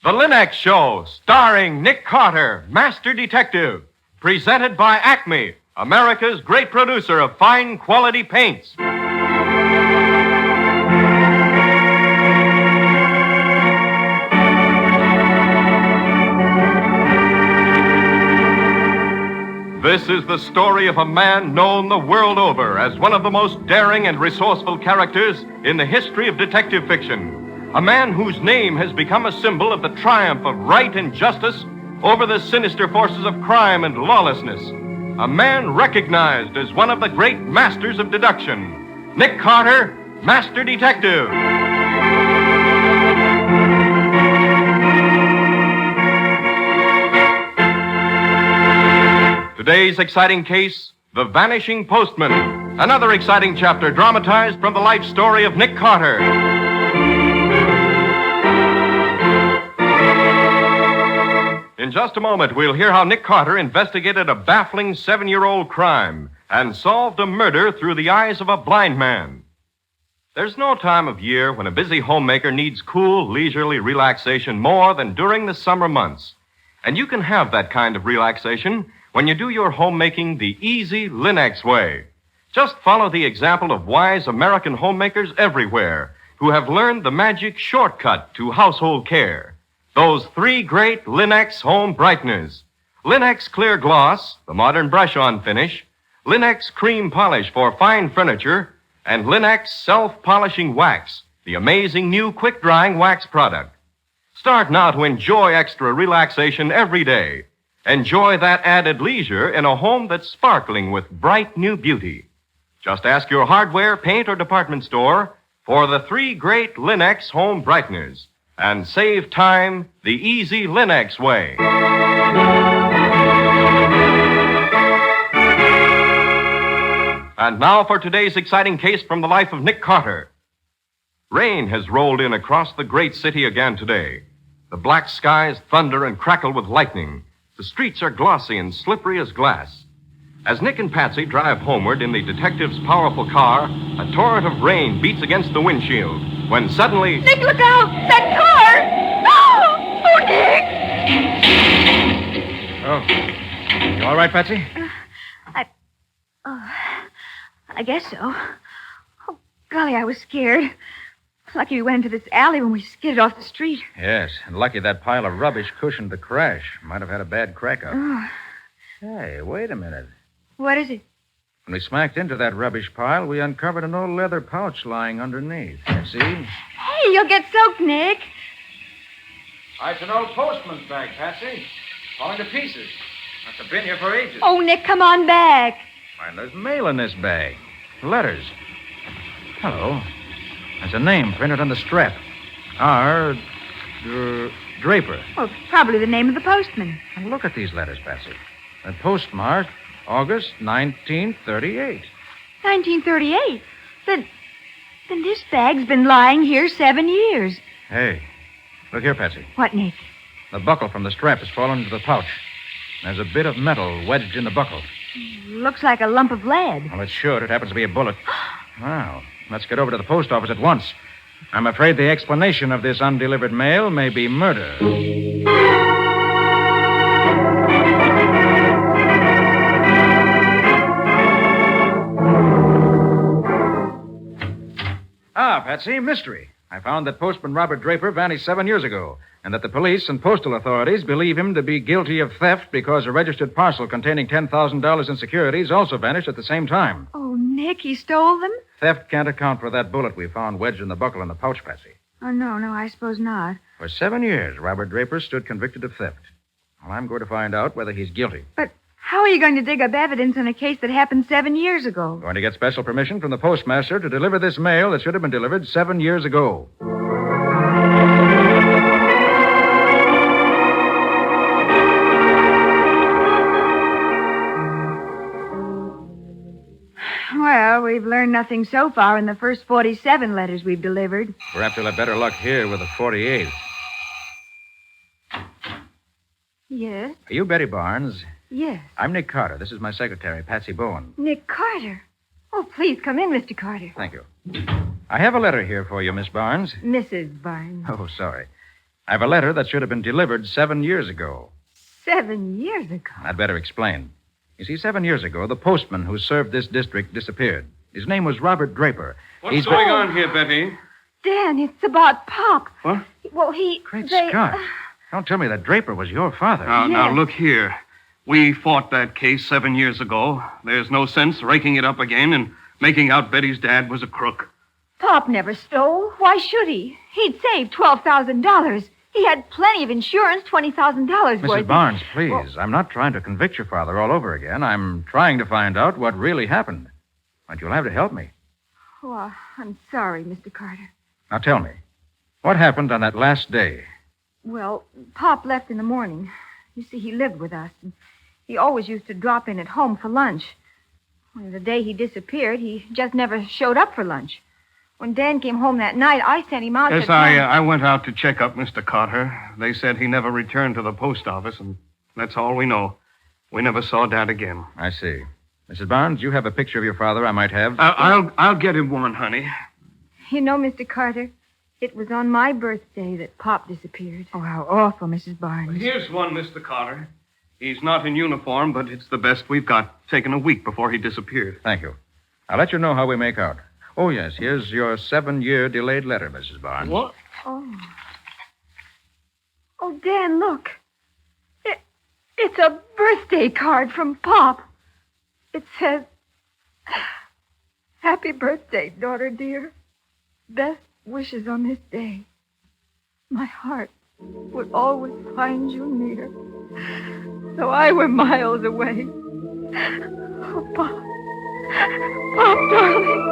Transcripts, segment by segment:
The Linx Show, starring Nick Carter, Master Detective. Presented by Acme, America's great producer of fine quality paints. This is the story of a man known the world over as one of the most daring and resourceful characters in the history of detective fiction. A man whose name has become a symbol of the triumph of right and justice over the sinister forces of crime and lawlessness. A man recognized as one of the great masters of deduction. Nick Carter, Master Detective. Today's exciting case, The Vanishing Postman. Another exciting chapter dramatized from the life story of Nick Carter. In just a moment, we'll hear how Nick Carter investigated a baffling 7-year-old crime and solved a murder through the eyes of a blind man. There's no time of year when a busy homemaker needs cool, leisurely relaxation more than during the summer months. And you can have that kind of relaxation when you do your homemaking the easy Linx way. Just follow the example of wise American homemakers everywhere who have learned the magic shortcut to household care. Those 3 great Linx home brighteners. Linx Clear Gloss, the modern brush-on finish, Linx Cream Polish for fine furniture, and Linx Self-Polishing Wax, the amazing new quick-drying wax product. Start now to enjoy extra relaxation every day. Enjoy that added leisure in a home that's sparkling with bright new beauty. Just ask your hardware, paint, or department store for the 3 great Linx home brighteners. And save time the easy Linx way. And now for today's exciting case from the life of Nick Carter. Rain has rolled in across the great city again today. The black skies thunder and crackle with lightning. The streets are glossy and slippery as glass. As Nick and Patsy drive homeward in the detective's powerful car, a torrent of rain beats against the windshield. When suddenly... Nick, look out! That car! Oh, Nick! Oh. You all right, Patsy? I guess so. Oh, golly, I was scared. Lucky we went into this alley when we skidded off the street. Yes, and lucky that pile of rubbish cushioned the crash. Might have had a bad crack up. Oh. Hey, wait a minute. What is it? When we smacked into that rubbish pile, we uncovered an old leather pouch lying underneath. See? Hey, you'll get soaked, Nick. It's an old postman's bag, Patsy. Falling to pieces. Must have been here for ages. Oh, Nick, come on back. Why, there's mail in this bag. Letters. Hello. There's a name printed on the strap. R. Draper. Well, it's probably the name of the postman. And look at these letters, Patsy. They're postmarked August 1938. 1938? Then this bag's been lying here 7 years. Hey, look here, Patsy. What, Nick? The buckle from the strap has fallen into the pouch. There's a bit of metal wedged in the buckle. Looks like a lump of lead. Well, it should. It happens to be a bullet. Well, let's get over to the post office at once. I'm afraid the explanation of this undelivered mail may be murder. Patsy, mystery. I found that postman Robert Draper vanished 7 years ago, and that the police and postal authorities believe him to be guilty of theft because a registered parcel containing $10,000 in securities also vanished at the same time. Oh, Nick, he stole them? Theft can't account for that bullet we found wedged in the buckle in the pouch, Patsy. Oh, no, I suppose not. For 7 years, Robert Draper stood convicted of theft. Well, I'm going to find out whether he's guilty. But how are you going to dig up evidence on a case that happened 7 years ago? Going to get special permission from the postmaster to deliver this mail that should have been delivered 7 years ago. Well, we've learned nothing so far in the first 47 letters we've delivered. Perhaps we'll have better luck here with the 48th. Yes? Are you Betty Barnes? Yes. I'm Nick Carter. This is my secretary, Patsy Bowen. Nick Carter? Oh, please come in, Mr. Carter. Thank you. I have a letter here for you, Miss Barnes. Mrs. Barnes. Oh, sorry. I have a letter that should have been delivered 7 years ago. 7 years ago? I'd better explain. You see, 7 years ago, the postman who served this district disappeared. His name was Robert Draper. What's going on here, Betty? Dan, it's about Pop. What? Well, Great they, Scott. Don't tell me that Draper was your father. Now, look here. We fought that case 7 years ago. There's no sense raking it up again and making out Betty's dad was a crook. Pop never stole. Why should he? He'd saved $12,000. He had plenty of insurance, $20,000 worth. Mrs. Barnes, please. I'm not trying to convict your father all over again. I'm trying to find out what really happened. But you'll have to help me. Oh, I'm sorry, Mr. Carter. Now tell me, what happened on that last day? Well, Pop left in the morning. You see, he lived with us, and he always used to drop in at home for lunch. Well, the day he disappeared, he just never showed up for lunch. When Dan came home that night, I sent him out Yes, to... I went out to check up Mr. Carter. They said he never returned to the post office, and that's all we know. We never saw Dad again. I see. Mrs. Barnes, you have a picture of your father I might have? I'll get him one, honey. You know, Mr. Carter, it was on my birthday that Pop disappeared. Oh, how awful, Mrs. Barnes. Here's one, Mr. Carter. He's not in uniform, but it's the best we've got. Taken a week before he disappeared. Thank you. I'll let you know how we make out. Oh, yes, here's your 7-year delayed letter, Mrs. Barnes. What? Oh. Oh, Dan, look. It's a birthday card from Pop. It says, "Happy birthday, daughter dear. Best wishes on this day. My heart would always find you near, though I were miles away. Oh, Pop. Pop, darling."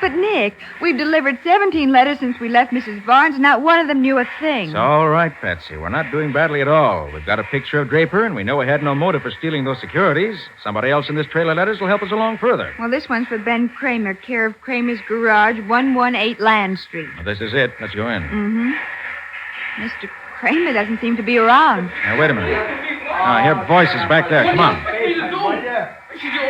But, Nick, we've delivered 17 letters since we left Mrs. Barnes, and not one of them knew a thing. It's all right, Patsy. We're not doing badly at all. We've got a picture of Draper, and we know he had no motive for stealing those securities. Somebody else in this trail of letters will help us along further. Well, this one's for Ben Kramer, care of Kramer's Garage, 118 Land Street. Well, this is it. Let's go in. Mm-hmm. Mr. Kramer doesn't seem to be around. Now, wait a minute. I hear voices back there. Come on. What do you expect me to do?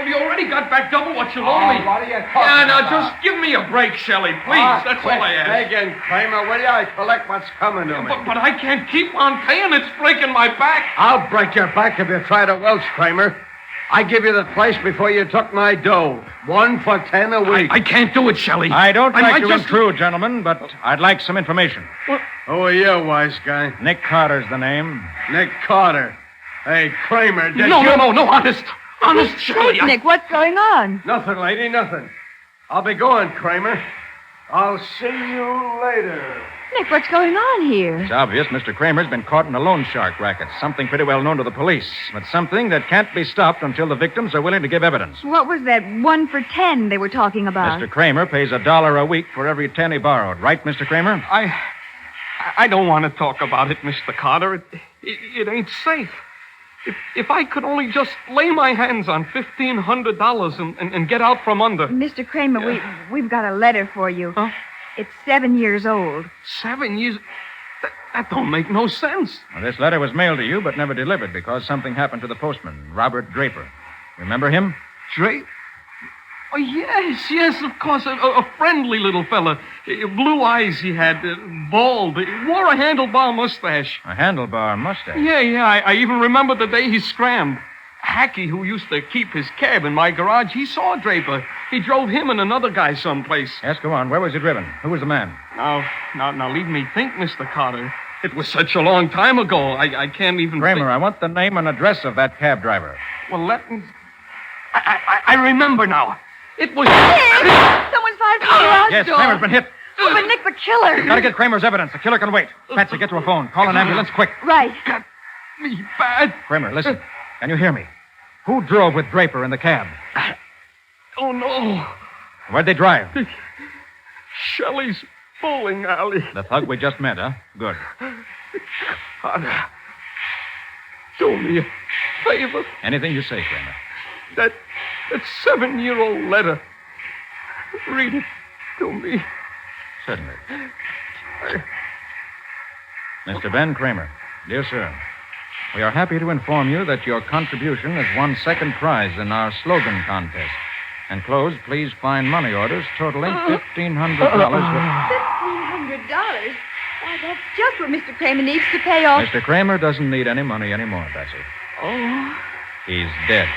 You already got back double what you owe me. What are you talking Yeah, now about? just give me a break, Shelley, please. That's all I ask. Begging, Kramer, will you? I collect what's coming to me. But I can't keep on paying. It's breaking my back. I'll break your back if you try to welch, Kramer. I give you the place before you took my dough. 1 for 10 a week. I can't do it, Shelley. I don't like to just... intrude, gentlemen, but I'd like some information. Who are you, wise guy? Nick Carter's the name. Nick Carter. Hey, Kramer, did No, you... no, honest. Honest, Shelley. Nick, what's going on? Nothing, lady, nothing. I'll be going, Kramer. I'll see you later. Nick, what's going on here? It's obvious Mr. Kramer's been caught in a loan shark racket. Something pretty well known to the police, but something that can't be stopped until the victims are willing to give evidence. What was that 1 for 10 they were talking about? Mr. Kramer pays $1 a week for every 10 he borrowed. Right, Mr. Kramer? I don't want to talk about it, Mr. Carter. It ain't safe. If I could only just lay my hands on $1,500 and get out from under. Mr. Kramer, we've got a letter for you. Huh? It's 7 years old. 7 years? That don't make no sense. Well, this letter was mailed to you, but never delivered because something happened to the postman, Robert Draper. Remember him? Drape? Oh, yes, of course. A friendly little fella. Blue eyes he had, bald. He wore a handlebar mustache. A handlebar mustache. Yeah, I even remember the day he scrammed. Hackey, who used to keep his cab in my garage, he saw Draper. He drove him and another guy someplace. Yes, go on. Where was he driven? Who was the man? Now, leave me think, Mr. Carter. It was such a long time ago, I can't even... Kramer, I want the name and address of that cab driver. Well, let me... I remember now. It was... Nick! Someone's fired from the garage Yes, door. Kramer's been hit. Oh, but Nick, the killer. Gotta get Kramer's evidence. The killer can wait. Patsy, get to a phone. Call an ambulance, quick. Right. Got me bad. Kramer, listen. Can you hear me? Who drove with Draper in the cab? Oh, no. Where'd they drive? Shelley's bowling alley. The thug we just met, huh? Good. Carter, do me a favor. Anything you say, Kramer. That 7-year-old letter. Read it to me. Certainly. Mr. Ben Kramer. Dear sir, We are happy to inform you that your contribution has won second prize in our slogan contest. Enclosed, please find money orders totaling $1,500. $1,500? Why, that's just what Mr. Kramer needs to pay off. Mr. Kramer doesn't need any money anymore, Betsy. Oh. He's dead.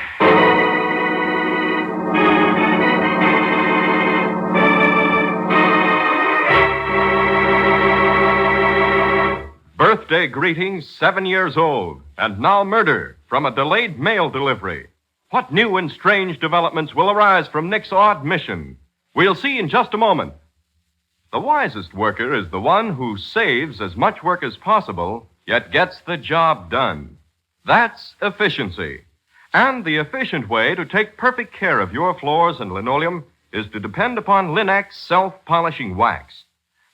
Birthday greetings, 7 years old, and now murder from a delayed mail delivery. What new and strange developments will arise from Nick's odd mission? We'll see in just a moment. The wisest worker is the one who saves as much work as possible, yet gets the job done. That's efficiency. And the efficient way to take perfect care of your floors and linoleum is to depend upon Linx self-polishing wax.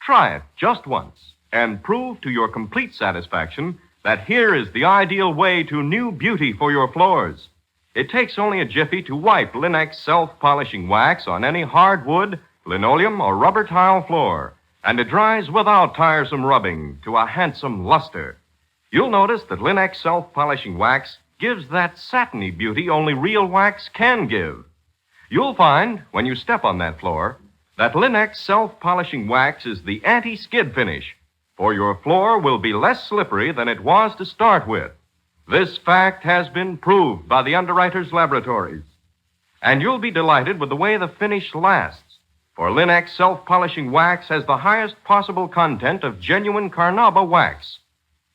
Try it just once and prove to your complete satisfaction that here is the ideal way to new beauty for your floors. It takes only a jiffy to wipe Linx self-polishing wax on any hardwood, linoleum, or rubber tile floor, and it dries without tiresome rubbing to a handsome luster. You'll notice that Linx self-polishing wax gives that satiny beauty only real wax can give. You'll find, when you step on that floor, that Linx self-polishing wax is the anti-skid finish, for your floor will be less slippery than it was to start with. This fact has been proved by the underwriters' laboratories. And you'll be delighted with the way the finish lasts, for Linx self-polishing wax has the highest possible content of genuine Carnauba wax.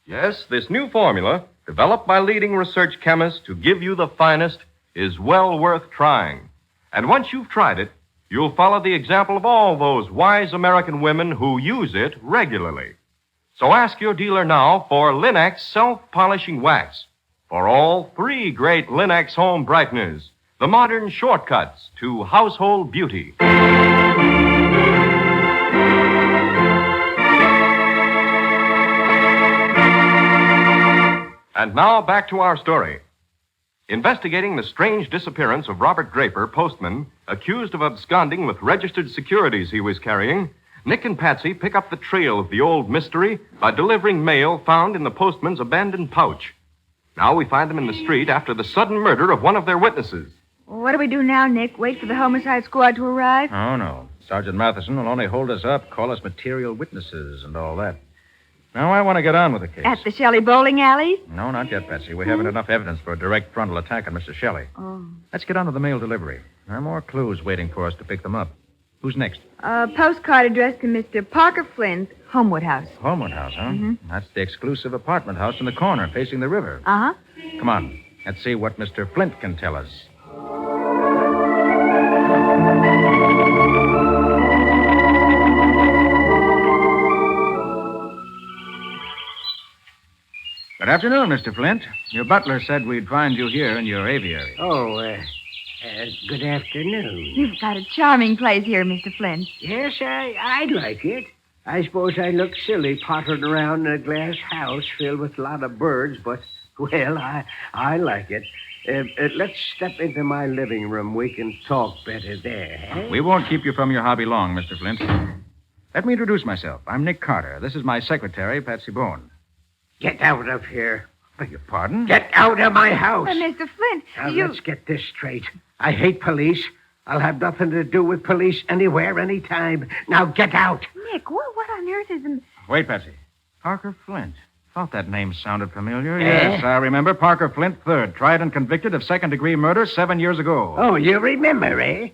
Yes, this new formula, developed by leading research chemists to give you the finest, is well worth trying. And once you've tried it, you'll follow the example of all those wise American women who use it regularly. So ask your dealer now for Linx self-polishing wax, for all 3 great Linx home brighteners, the modern shortcuts to household beauty. And now back to our story. Investigating the strange disappearance of Robert Draper, postman, accused of absconding with registered securities he was carrying, Nick and Patsy pick up the trail of the old mystery by delivering mail found in the postman's abandoned pouch. Now we find them in the street after the sudden murder of one of their witnesses. What do we do now, Nick? Wait for the homicide squad to arrive? Oh, no. Sergeant Matheson will only hold us up, call us material witnesses and all that. Now I want to get on with the case. At the Shelley bowling alley? No, not yet, Patsy. We haven't enough evidence for a direct frontal attack on Mr. Shelley. Oh. Let's get on to the mail delivery. There are more clues waiting for us to pick them up. Who's next? A postcard addressed to Mr. Parker Flint, Homewood House. Homewood House, huh? Mm-hmm. That's the exclusive apartment house in the corner facing the river. Uh-huh. Come on. Let's see what Mr. Flint can tell us. Good afternoon, Mr. Flint. Your butler said we'd find you here in your aviary. Good afternoon. You've got a charming place here, Mr. Flint. Yes, I like it. I suppose I look silly pottering around in a glass house filled with a lot of birds, but, well, I like it. Let's step into my living room. We can talk better there, eh? We won't keep you from your hobby long, Mr. Flint. Let me introduce myself. I'm Nick Carter. This is my secretary, Patsy Bowen. Get out of here. Beg your pardon? Get out of my house. Mr. Flint, Now, let's get this straight. I hate police. I'll have nothing to do with police anywhere, anytime. Now, get out. Nick, what on earth is... Wait, Patsy. Parker Flint. Thought that name sounded familiar. Eh? Yes, I remember. Parker Flint, 3rd. Tried and convicted of second-degree murder 7 years ago. Oh, you remember, eh?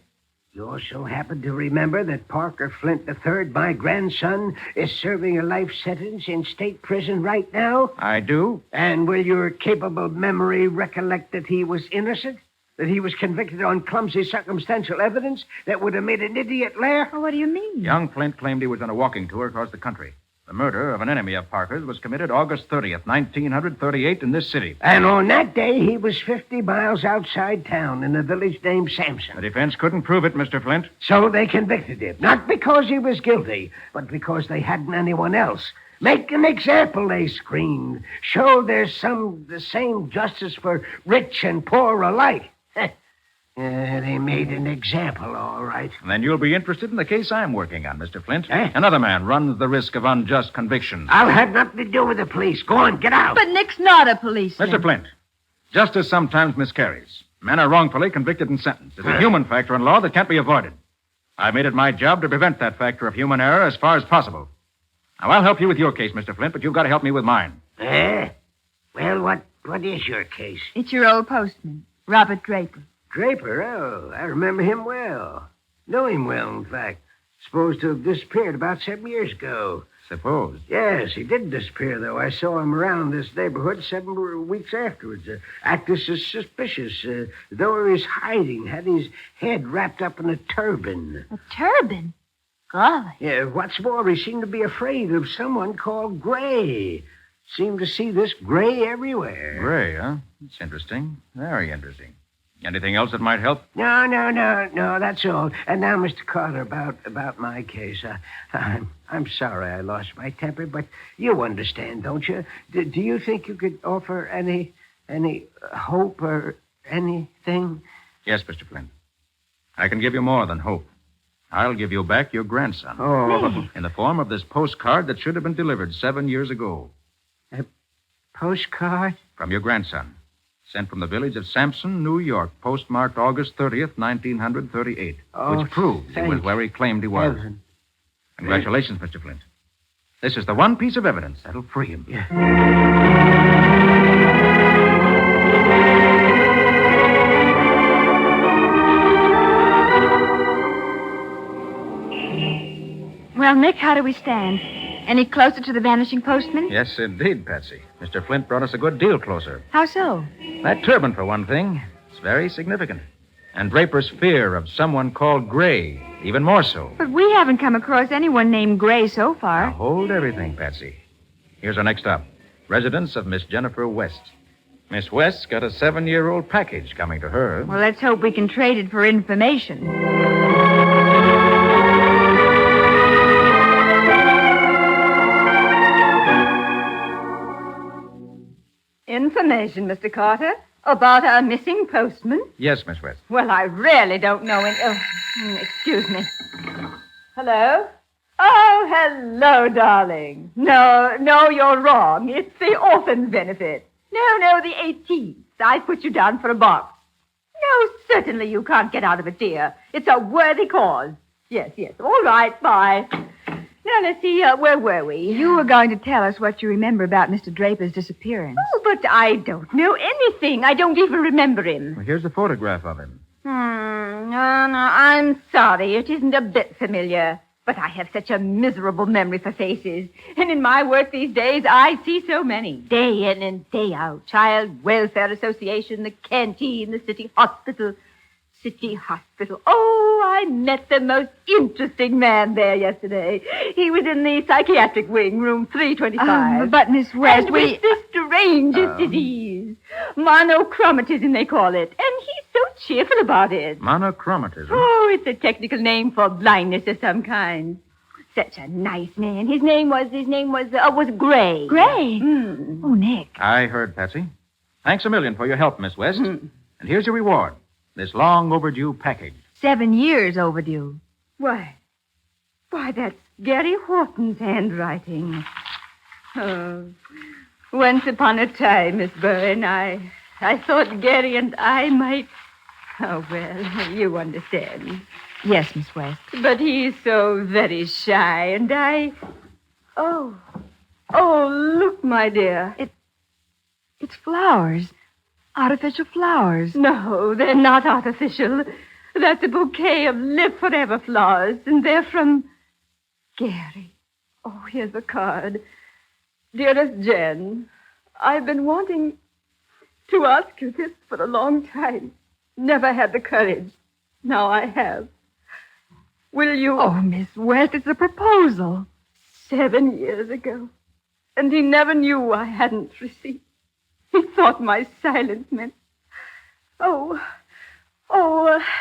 You also happen to remember that Parker Flint III, my grandson, is serving a life sentence in state prison right now? I do. And will your capable memory recollect that he was innocent? That he was convicted on clumsy circumstantial evidence that would have made an idiot laugh? What do you mean? Young Flint claimed he was on a walking tour across the country. The murder of an enemy of Parker's was committed August 30th, 1938 in this city. And on that day, he was 50 miles outside town in a village named Sampson. The defense couldn't prove it, Mr. Flint. So they convicted him. Not because he was guilty, but because they hadn't anyone else. Make an example, they screamed. Show there's the same justice for rich and poor alike. They made an example, all right. And then you'll be interested in the case I'm working on, Mr. Flint. Eh? Another man runs the risk of unjust conviction. I'll have nothing to do with the police. Go on, get out. But Nick's not a policeman. Mr. Flint, justice sometimes miscarries. Men are wrongfully convicted and sentenced. It's a human factor in law that can't be avoided. I made it my job to prevent that factor of human error as far as possible. Now, I'll help you with your case, Mr. Flint, but you've got to help me with mine. Well, what is your case? It's your old postman, Robert Draper. Draper? Oh, I remember him well. Know him well, in fact. Supposed to have disappeared about 7 years ago. Suppose. Yes, he did disappear, though. I saw him around this neighborhood 7 weeks afterwards. Acted suspicious, though he was hiding. Had his head wrapped up in a turban. A turban? Golly. Yeah, what's more, he seemed to be afraid of someone called Gray. Seemed to see this Gray everywhere. Gray, huh? That's interesting. Very interesting. Anything else that might help? No, that's all. And now, Mr. Carter, about my case. I'm sorry I lost my temper, but you understand, don't you? Do you think you could offer any hope or anything? Yes, Mr. Flint. I can give you more than hope. I'll give you back your grandson. Oh. In the form of this postcard that should have been delivered 7 years ago. A postcard? From your grandson. Sent from the village of Sampson, New York, postmarked August 30th, 1938, which proves he was where he claimed he was. Heaven. Congratulations, Mr. Flint. This is the one piece of evidence that'll free him. Yeah. Well, Nick, how do we stand? Any closer to the Vanishing Postman? Yes, indeed, Patsy. Mr. Flint brought us a good deal closer. How so? That turban, for one thing, is very significant. And Draper's fear of someone called Gray, even more so. But we haven't come across anyone named Gray so far. Now, hold everything, Patsy. Here's our next stop. Residence of Miss Jennifer West. Miss West's got a 7-year-old package coming to her. Well, let's hope we can trade it for information. Information, Mr. Carter, about our missing postman? Yes, Miss West. Well, I really don't know any... excuse me. Hello? Oh, hello, darling. No, you're wrong. It's the orphan's benefit. No, the 18th. I put you down for a box. No, certainly you can't get out of it, dear. It's a worthy cause. Yes. All right, bye. Now, let's see, where were we? You were going to tell us what you remember about Mr. Draper's disappearance. Oh, but I don't know anything. I don't even remember him. Well, here's a photograph of him. No, I'm sorry. It isn't a bit familiar. But I have such a miserable memory for faces. And in my work these days, I see so many. Day in and day out. Child Welfare Association, the canteen, the city hospital. Oh, I met the most interesting man there yesterday. He was in the psychiatric wing, room 325. But, Miss West, with the strangest disease. Monochromatism, they call it. And he's so cheerful about it. Monochromatism? Oh, it's a technical name for blindness of some kind. Such a nice man. His name was Gray. Gray? Oh, Nick. I heard, Patsy. Thanks a million for your help, Miss West. And here's your reward. This long overdue package. 7 years overdue. Why, that's Gary Horton's handwriting. Oh, once upon a time, Miss Byrne, I thought Gary and I might... Oh, well, you understand. Yes, Miss West. But he's so very shy, and I... Oh, look, my dear. It's flowers. Artificial flowers. No, they're not artificial. That's a bouquet of live forever flowers, and they're from Gary. Oh, here's the card. Dearest Jen, I've been wanting to ask you this for a long time. Never had the courage. Now I have. Will you... Oh, Miss West, it's a proposal. 7 years ago. And he never knew I hadn't received. He thought my silence meant... Oh,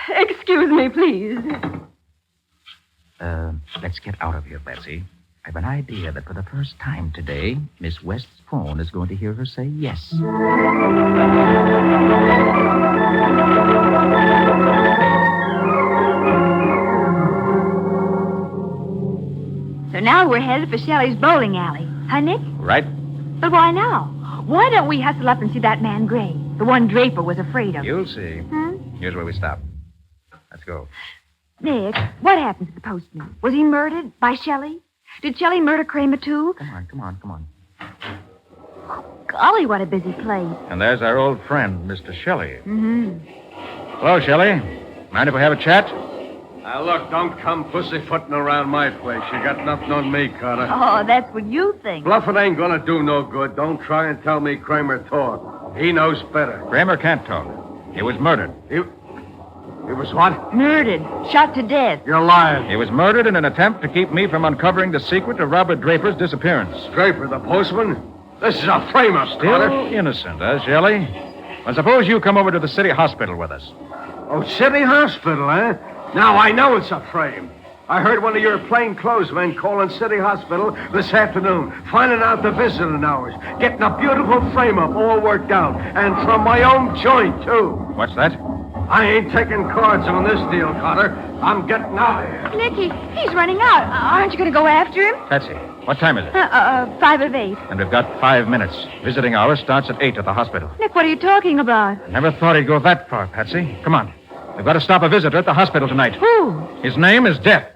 excuse me, please. Let's get out of here, Betsy. I've an idea that for the first time today, Miss West's phone is going to hear her say yes. we're headed for Shelley's bowling alley. Huh, Nick? Right? But why now? Why don't we hustle up and see that man Gray? The one Draper was afraid of. You'll see. Here's where we stop. Let's go. Nick, what happened to the postman? Was he murdered by Shelley? Did Shelley murder Kramer, too? Come on. Golly, what a busy place. And there's our old friend, Mr. Shelley. Mm-hmm. Hello, Shelley. Mind if we have a chat? Now, look, don't come pussyfooting around my place. You got nothing on me, Carter. Oh, that's what you think. Bluffing ain't gonna do no good. Don't try and tell me Kramer talked. He knows better. Kramer can't talk. He was murdered. He was what? Murdered. Shot to death. You're lying. He was murdered in an attempt to keep me from uncovering the secret of Robert Draper's disappearance. Draper, the postman? This is a frame-up, Still Carter. innocent, Shelley? Well, suppose you come over to the city hospital with us. Oh, City Hospital, eh? Now I know it's a frame. I heard one of your plainclothes men calling City Hospital this afternoon, finding out the visiting hours, getting a beautiful frame-up all worked out, and from my own joint, too. What's that? I ain't taking cards on this deal, Carter. I'm getting out of here. Nicky, he's running out. Aren't you going to go after him? Patsy, what time is it? 5 of 8. And we've got 5 minutes. Visiting hour starts at 8 at the hospital. Nick, what are you talking about? Never thought he'd go that far, Patsy. Come on. We've got to stop a visitor at the hospital tonight. Who? His name is Death.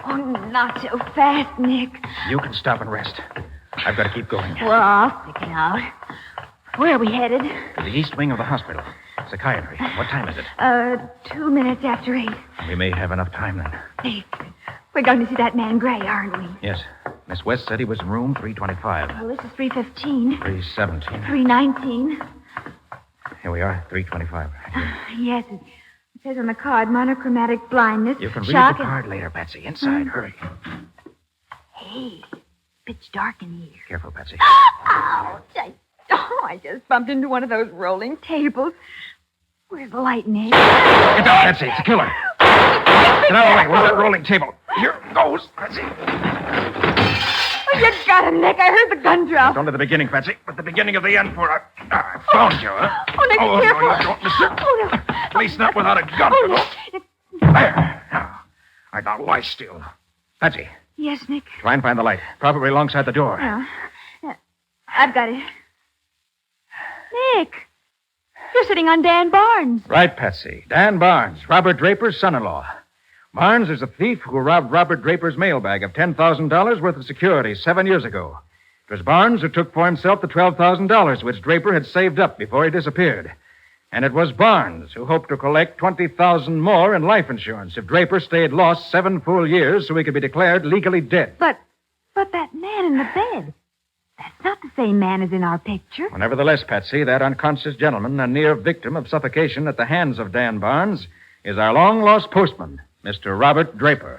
Oh, not so fast, Nick. You can stop and rest. I've got to keep going. Well, I'll stick it out. Where are we headed? To the east wing of the hospital. Psychiatry. What time is it? 2 minutes after 8. We may have enough time then. Nick, we're going to see that man Gray, aren't we? Yes. Miss West said he was in room 325. Well, this is 3:15. 317. 3:19. Here we are, 325. Yes, it says on the card, monochromatic blindness, You can read shock the card later, Patsy. Inside, hurry. Hey, pitch dark in here. Careful, Patsy. Ouch! I just bumped into one of those rolling tables. Where's the light, Nick? Get down, Patsy. It's a killer. Get out of the way. Where's that rolling table? Here goes, Patsy. Oh, you got him, Nick. I heard the gun drop. It's only the beginning, Patsy. But the beginning of the end for her. I found you, huh? Oh, Nick, Oh, careful. no, you don't, mister. Oh, no. At least not without a gun. Oh, you know. Nick. There. Now, I now lie still. Patsy, Yes, Nick. try and find the light. Probably alongside the door. Well, I've got it. Nick, you're sitting on Dan Barnes. Right, Patsy. Dan Barnes, Robert Draper's son-in-law. Barnes is a thief who robbed Robert Draper's mailbag of $10,000 worth of securities 7 years ago. It was Barnes who took for himself the $12,000 which Draper had saved up before he disappeared. And it was Barnes who hoped to collect $20,000 more in life insurance if Draper stayed lost 7 full years so he could be declared legally dead. But that man in the bed, that's not the same man as in our picture. Well, nevertheless, Patsy, that unconscious gentleman, a near victim of suffocation at the hands of Dan Barnes, is our long-lost postman, Mr. Robert Draper.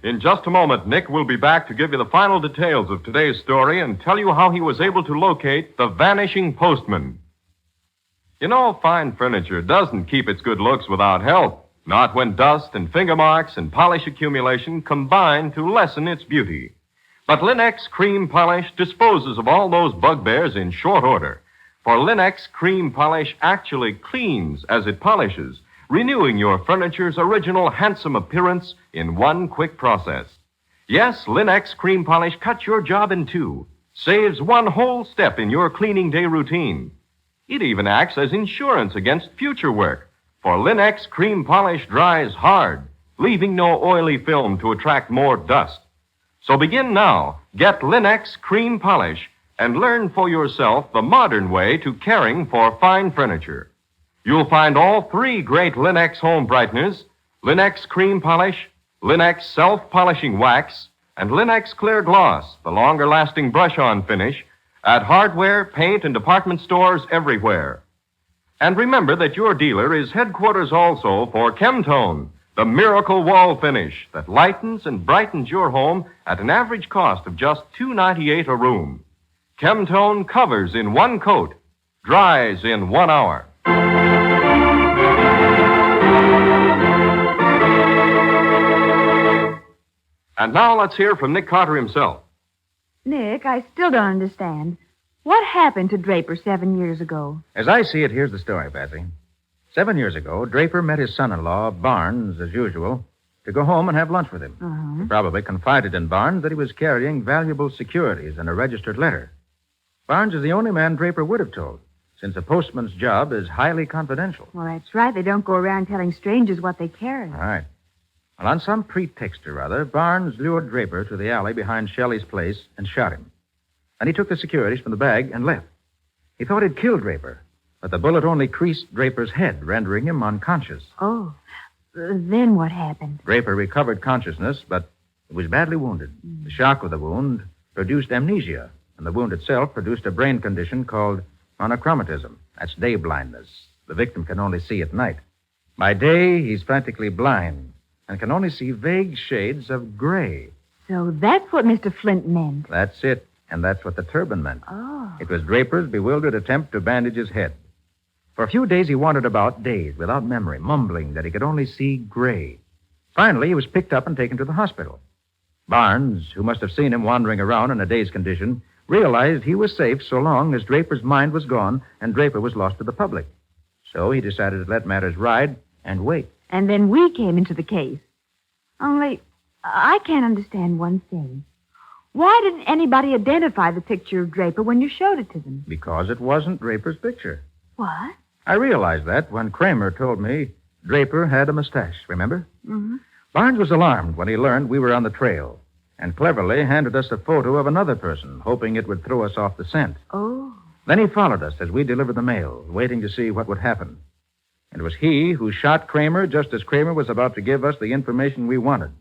In just a moment, Nick will be back to give you the final details of today's story and tell you how he was able to locate the Vanishing Postman. You know, fine furniture doesn't keep its good looks without help. Not when dust and finger marks and polish accumulation combine to lessen its beauty. But Linx Cream Polish disposes of all those bugbears in short order. For Linx Cream Polish actually cleans as it polishes, renewing your furniture's original handsome appearance in one quick process. Yes, Linx Cream Polish cuts your job in two, saves one whole step in your cleaning day routine. It even acts as insurance against future work, for Linx Cream Polish dries hard, leaving no oily film to attract more dust. So begin now. Get Linx Cream Polish and learn for yourself the modern way to caring for fine furniture. You'll find all 3 great Linx home brighteners, Linx Cream Polish, Linx Self-Polishing Wax, and Linx Clear Gloss, the longer-lasting brush-on finish, at hardware, paint, and department stores everywhere. And remember that your dealer is headquarters also for Chemtone, the miracle wall finish that lightens and brightens your home at an average cost of just $2.98 a room. Chemtone covers in 1 coat, dries in 1 hour. And now let's hear from Nick Carter himself. Nick, I still don't understand. What happened to Draper 7 years ago? As I see it, here's the story, Patsy. 7 years ago, Draper met his son-in-law, Barnes, as usual, to go home and have lunch with him. Uh-huh. He probably confided in Barnes that he was carrying valuable securities and a registered letter. Barnes is the only man Draper would have told, since a postman's job is highly confidential. Well, that's right. They don't go around telling strangers what they carry. All right. Well, on some pretext or other, Barnes lured Draper to the alley behind Shelley's place and shot him. Then he took the securities from the bag and left. He thought he'd killed Draper, but the bullet only creased Draper's head, rendering him unconscious. Oh. Then what happened? Draper recovered consciousness, but he was badly wounded. The shock of the wound produced amnesia, and the wound itself produced a brain condition called monochromatism. That's day blindness. The victim can only see at night. By day, he's practically blind and can only see vague shades of gray. So that's what Mr. Flint meant. That's it, and that's what the turban meant. Oh. It was Draper's bewildered attempt to bandage his head. For a few days, he wandered about, dazed, without memory, mumbling that he could only see gray. Finally, he was picked up and taken to the hospital. Barnes, who must have seen him wandering around in a dazed condition, realized he was safe so long as Draper's mind was gone and Draper was lost to the public. So he decided to let matters ride and wait. And then we came into the case. Only, I can't understand one thing. Why didn't anybody identify the picture of Draper when you showed it to them? Because it wasn't Draper's picture. What? I realized that when Kramer told me Draper had a mustache, remember? Mm-hmm. Barnes was alarmed when he learned we were on the trail and cleverly handed us a photo of another person, hoping it would throw us off the scent. Oh. Then he followed us as we delivered the mail, waiting to see what would happen. And it was he who shot Kramer just as Kramer was about to give us the information we wanted.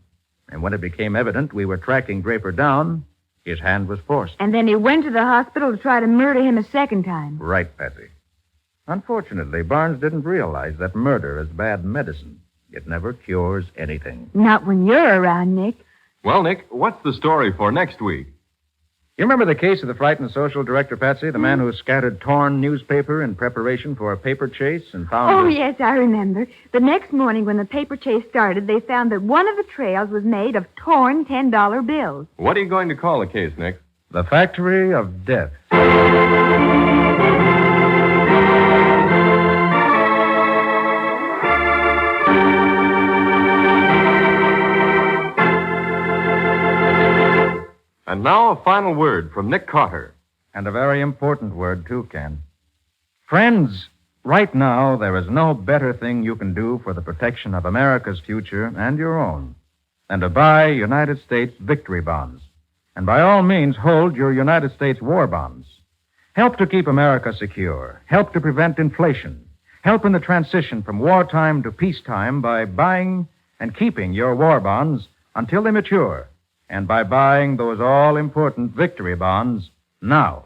And when it became evident we were tracking Draper down, his hand was forced. And then he went to the hospital to try to murder him a second time. Right, Patsy. Unfortunately, Barnes didn't realize that murder is bad medicine. It never cures anything. Not when you're around, Nick. Well, Nick, what's the story for next week? You remember the case of the frightened social director, Patsy? The man who scattered torn newspaper in preparation for a paper chase and found... Oh, yes, I remember. The next morning when the paper chase started, they found that one of the trails was made of torn $10 bills. What are you going to call the case, Nick? The Factory of Death. And now a final word from Nick Carter. And a very important word, too, Ken. Friends, right now, there is no better thing you can do for the protection of America's future and your own than to buy United States victory bonds. And by all means, hold your United States war bonds. Help to keep America secure. Help to prevent inflation. Help in the transition from wartime to peacetime by buying and keeping your war bonds until they mature. And by buying those all-important victory bonds now.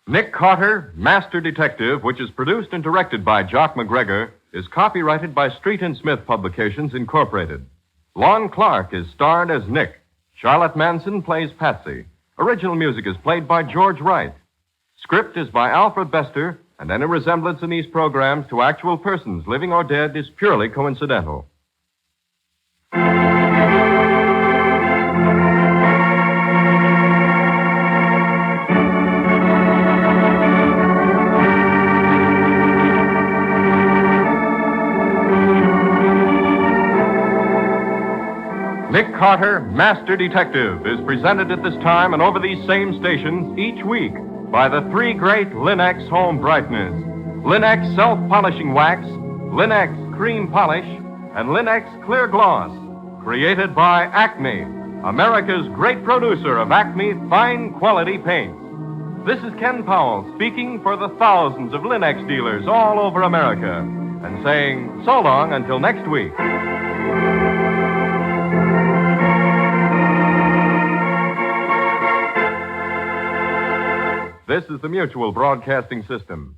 Nick Carter, Master Detective, which is produced and directed by Jock McGregor, is copyrighted by Street and Smith Publications, Incorporated. Lon Clark is starred as Nick. Charlotte Manson plays Patsy. Original music is played by George Wright. Script is by Alfred Bester, and any resemblance in these programs to actual persons, living or dead, is purely coincidental. Nick Carter, Master Detective, is presented at this time and over these same stations each week by the three great Linx home brighteners: Linx self-polishing wax, Linx cream polish, and Linx clear gloss. Created by Acme, America's great producer of Acme fine quality paints. This is Ken Powell speaking for the thousands of Linx dealers all over America and saying so long until next week. This is the Mutual Broadcasting System.